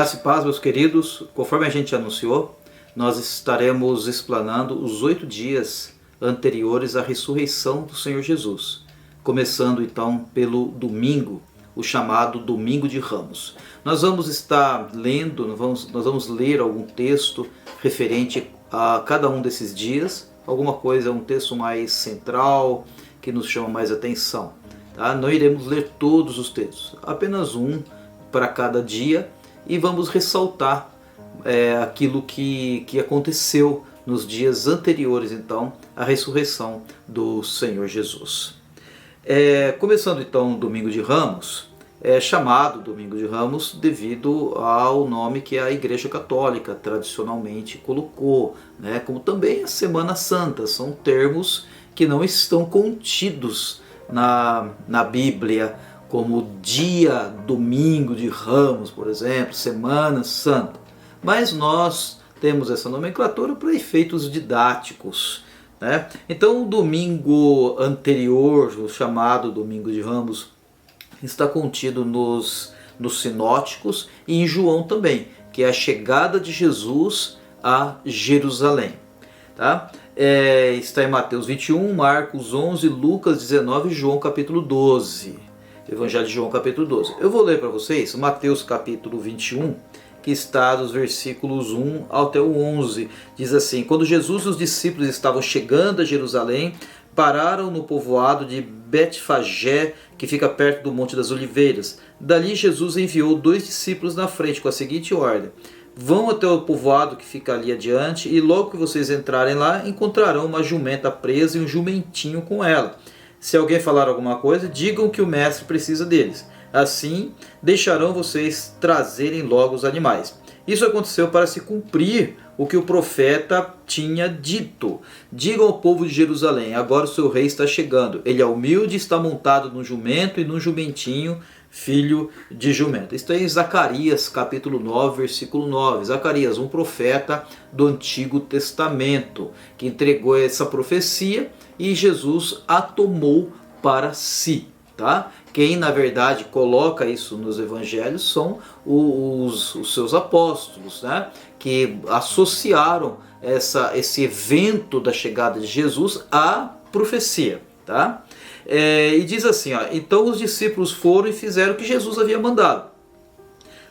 Graça e paz, meus queridos. Conforme a gente anunciou, nós estaremos explanando os 8 dias anteriores à ressurreição do Senhor Jesus, começando então pelo domingo, o chamado Domingo de Ramos. Nós vamos estar lendo, nós vamos ler algum texto referente a cada um desses dias, alguma coisa, um texto mais central, que nos chama mais atenção. Tá? Não iremos ler todos os textos, apenas um para cada dia, e vamos ressaltar aquilo que aconteceu nos dias anteriores então à ressurreição do Senhor Jesus. Começando então o Domingo de Ramos, é chamado Domingo de Ramos devido ao nome que a Igreja Católica tradicionalmente colocou, né? Como também a Semana Santa, são termos que não estão contidos na Bíblia, como dia Domingo de Ramos, por exemplo, Semana Santa. Mas nós temos essa nomenclatura para efeitos didáticos, né? Então o domingo anterior, o chamado Domingo de Ramos, está contido nos sinóticos e em João também, que é a chegada de Jesus a Jerusalém. Tá? Está em Mateus 21, Marcos 11, Lucas 19 e João capítulo 12. Evangelho de João capítulo 12. Eu vou ler para vocês Mateus capítulo 21, que está dos versículos 1 até o 11. Diz assim: Quando Jesus e os discípulos estavam chegando a Jerusalém, pararam no povoado de Betfagé, que fica perto do Monte das Oliveiras. Dali Jesus enviou 2 discípulos na frente com a seguinte ordem: vão até o povoado que fica ali adiante, e logo que vocês entrarem lá, encontrarão uma jumenta presa e um jumentinho com ela. Se alguém falar alguma coisa, digam que o mestre precisa deles. Assim, deixarão vocês trazerem logo os animais. Isso aconteceu para se cumprir o que o profeta tinha dito. Digam ao povo de Jerusalém: agora o seu rei está chegando. Ele é humilde, está montado num jumento e num jumentinho, filho de jumenta. Está em Zacarias capítulo 9, versículo 9. Zacarias, um profeta do Antigo Testamento, que entregou essa profecia e Jesus a tomou para si. Tá? Quem na verdade coloca isso nos evangelhos são os seus apóstolos, né? Que associaram esse evento da chegada de Jesus à profecia. Tá? E diz assim, então os discípulos foram e fizeram o que Jesus havia mandado.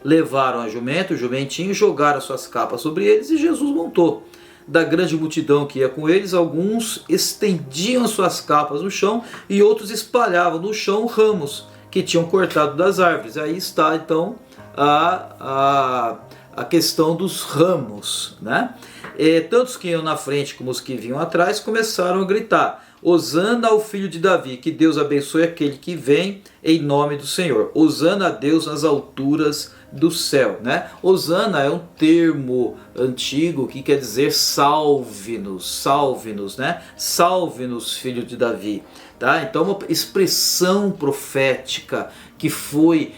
Levaram a jumenta, o jumentinho, jogaram suas capas sobre eles e Jesus montou. Da grande multidão que ia com eles, alguns estendiam suas capas no chão e outros espalhavam no chão ramos que tinham cortado das árvores. Aí está então a questão dos ramos, né? Tantos que iam na frente como os que vinham atrás começaram a gritar: Hosana ao filho de Davi, que Deus abençoe aquele que vem em nome do Senhor. Hosana a Deus nas alturas do céu, né? Hosana é um termo antigo que quer dizer salve-nos, salve-nos, né? Salve-nos, filho de Davi, tá? Então uma expressão profética que foi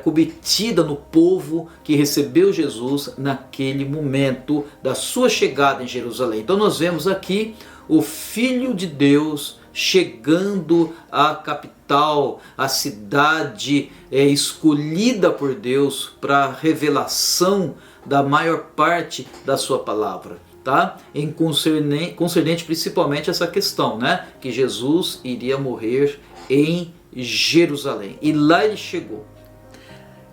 cometida no povo que recebeu Jesus naquele momento da sua chegada em Jerusalém. Então nós vemos aqui o Filho de Deus chegando à capital, à cidade escolhida por Deus para a revelação da maior parte da sua palavra, tá? Concernente principalmente essa questão, né? Que Jesus iria morrer em Jerusalém. E lá ele chegou.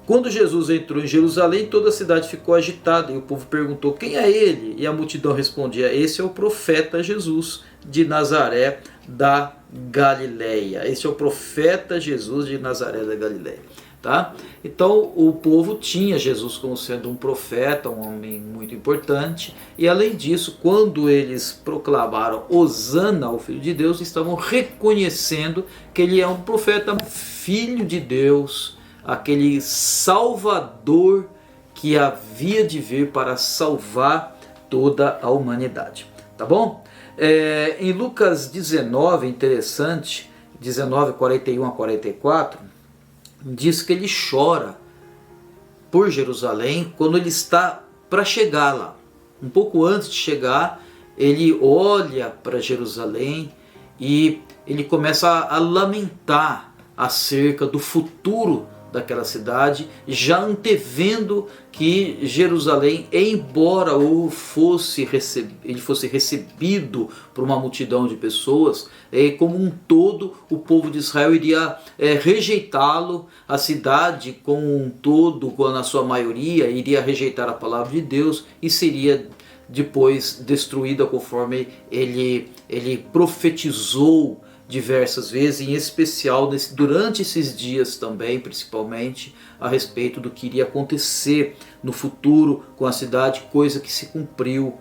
Quando Jesus entrou em Jerusalém, toda a cidade ficou agitada e o povo perguntou: quem é ele? E a multidão respondia: esse é o profeta Jesus de Nazaré da Galileia. Esse é o profeta Jesus de Nazaré da Galileia. Tá? Então o povo tinha Jesus como sendo um profeta, um homem muito importante, e além disso, quando eles proclamaram Hosana ao Filho de Deus, estavam reconhecendo que ele é um profeta, filho de Deus, aquele Salvador que havia de vir para salvar toda a humanidade. Tá bom? Em Lucas 19, interessante, 19, 41 a 44, diz que ele chora por Jerusalém quando ele está para chegar lá. Um pouco antes de chegar, ele olha para Jerusalém e ele começa a lamentar acerca do futuro daquela cidade, já antevendo que Jerusalém, embora ele fosse recebido por uma multidão de pessoas, como um todo o povo de Israel iria rejeitá-lo, a cidade como um todo, na sua maioria, iria rejeitar a palavra de Deus e seria depois destruída, conforme ele profetizou diversas vezes, em especial durante esses dias também, principalmente, a respeito do que iria acontecer no futuro com a cidade, coisa que se cumpriu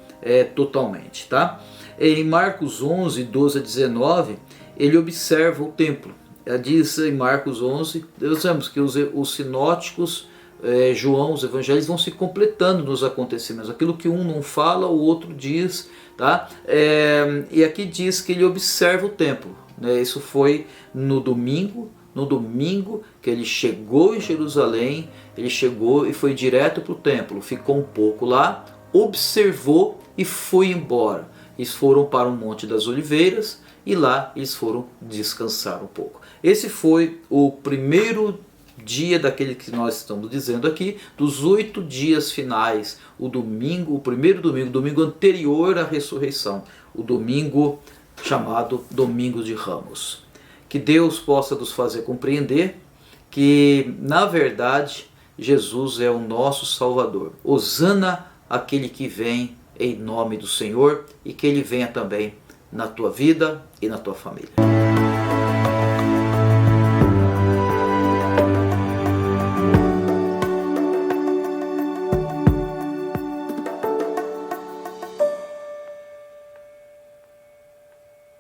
totalmente. Tá? Em Marcos 11, 12 a 19, ele observa o templo. Diz em Marcos 11, nós vemos que os sinóticos, João, os evangelhos vão se completando nos acontecimentos. Aquilo que um não fala, o outro diz. Tá? E aqui diz que ele observa o templo. Isso foi no domingo que ele chegou em Jerusalém, ele chegou e foi direto para o templo, ficou um pouco lá, observou e foi embora. Eles foram para o Monte das Oliveiras e lá eles foram descansar um pouco. Esse foi o primeiro dia daquele que nós estamos dizendo aqui, dos 8 dias finais, o primeiro domingo, domingo anterior à ressurreição, o domingo chamado Domingo de Ramos. Que Deus possa nos fazer compreender que, na verdade, Jesus é o nosso Salvador. Hosana, aquele que vem em nome do Senhor, e que Ele venha também na tua vida e na tua família.